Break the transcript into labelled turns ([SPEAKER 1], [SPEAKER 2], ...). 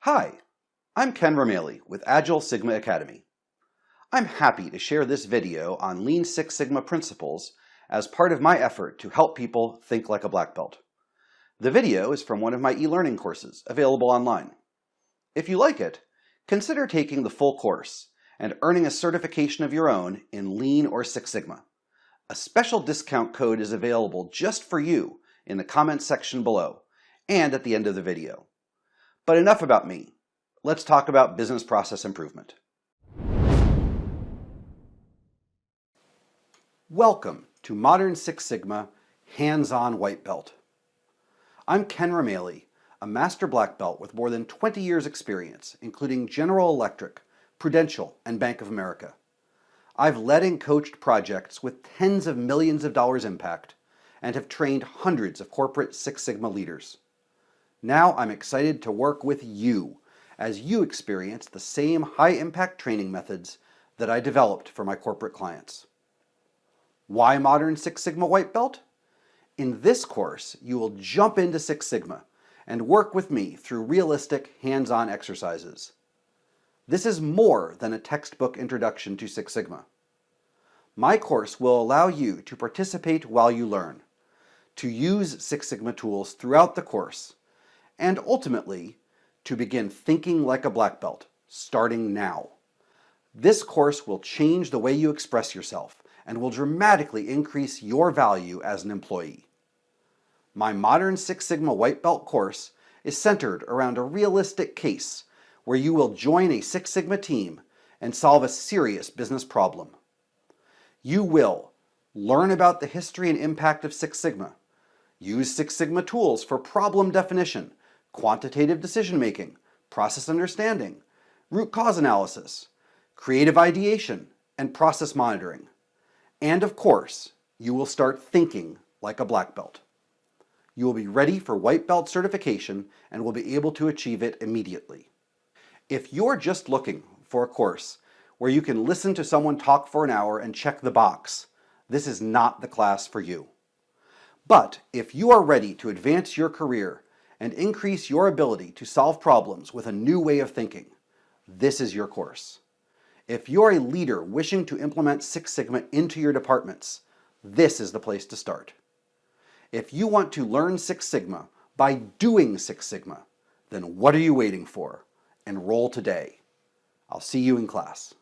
[SPEAKER 1] Hi, I'm Ken Romali with Agile Sigma Academy. I'm happy to share this video on Lean Six Sigma principles as part of my effort to help people think like a black belt. The video is from one of my e-learning courses available online. If you like it, consider taking the full course and earning a certification of your own in Lean or Six Sigma. A special discount code is available just for you in the comments section below and at the end of the video. But enough about me. Let's talk about business process improvement. Welcome to Modern Six Sigma Hands-On White Belt. I'm Ken Romali, a Master Black Belt with more than 20 years experience, including General Electric, Prudential, and Bank of America. I've led and coached projects with tens of millions of dollars impact and have trained hundreds of corporate Six Sigma leaders. Now I'm excited to work with you as you experience the same high-impact training methods that I developed for my corporate clients. Why Modern Six Sigma White Belt? In this course, you will jump into Six Sigma and work with me through realistic hands-on exercises. This is more than a textbook introduction to Six Sigma. My course will allow you to participate while you learn, to use Six Sigma tools throughout the course, and ultimately, to begin thinking like a black belt, starting now. This course will change the way you express yourself and will dramatically increase your value as an employee. My Modern Six Sigma White Belt course is centered around a realistic case where you will join a Six Sigma team and solve a serious business problem. You will learn about the history and impact of Six Sigma, use Six Sigma tools for problem definition, quantitative decision-making, process understanding, root cause analysis, creative ideation, and process monitoring. And of course, you will start thinking like a black belt. You will be ready for white belt certification and will be able to achieve it immediately. If you're just looking for a course where you can listen to someone talk for an hour and check the box, this is not the class for you. But if you are ready to advance your career and increase your ability to solve problems with a new way of thinking, this is your course. If you're a leader wishing to implement Six Sigma into your departments, this is the place to start. If you want to learn Six Sigma by doing Six Sigma, then what are you waiting for? Enroll today. I'll see you in class.